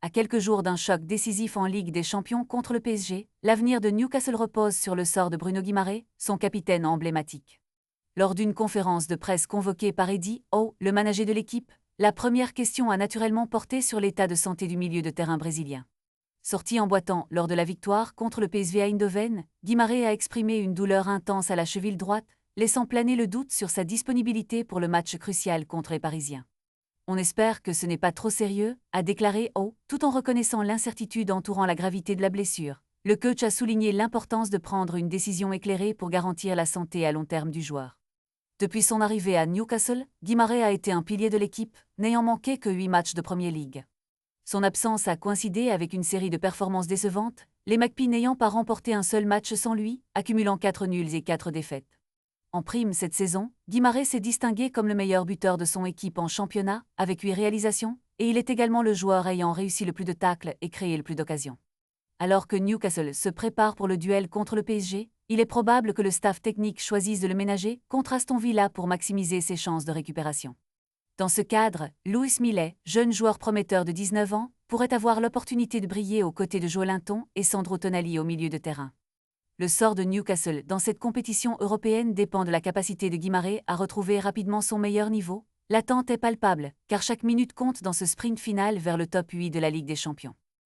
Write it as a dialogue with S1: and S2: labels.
S1: À quelques jours d'un choc décisif en Ligue des Champions contre le PSG, l'avenir de Newcastle repose sur le sort de Bruno Guimaraes, son capitaine emblématique. Lors d'une conférence de presse convoquée par Eddie Howe, le manager de l'équipe, la première question a naturellement porté sur l'état de santé du milieu de terrain brésilien. Sorti en boitant lors de la victoire contre le PSV Eindhoven, Guimaraes a exprimé une douleur intense à la cheville droite, laissant planer le doute sur sa disponibilité pour le match crucial contre les Parisiens. On espère que ce n'est pas trop sérieux, a déclaré Howe, tout en reconnaissant l'incertitude entourant la gravité de la blessure. Le coach a souligné l'importance de prendre une décision éclairée pour garantir la santé à long terme du joueur. Depuis son arrivée à Newcastle, Guimaraes a été un pilier de l'équipe, n'ayant manqué que 8 matchs de Premier League. Son absence a coïncidé avec une série de performances décevantes, les Magpies n'ayant pas remporté un seul match sans lui, accumulant 4 nuls et 4 défaites. En prime cette saison, Guimaraes s'est distingué comme le meilleur buteur de son équipe en championnat, avec 8 réalisations, et il est également le joueur ayant réussi le plus de tacles et créé le plus d'occasions. Alors que Newcastle se prépare pour le duel contre le PSG, il est probable que le staff technique choisisse de le ménager contre Aston Villa pour maximiser ses chances de récupération. Dans ce cadre, Lewis Millet, jeune joueur prometteur de 19 ans, pourrait avoir l'opportunité de briller aux côtés de Joelinton et Sandro Tonali au milieu de terrain. Le sort de Newcastle dans cette compétition européenne dépend de la capacité de Guimaraes à retrouver rapidement son meilleur niveau. L'attente est palpable, car chaque minute compte dans ce sprint final vers le top 8 de la Ligue des Champions.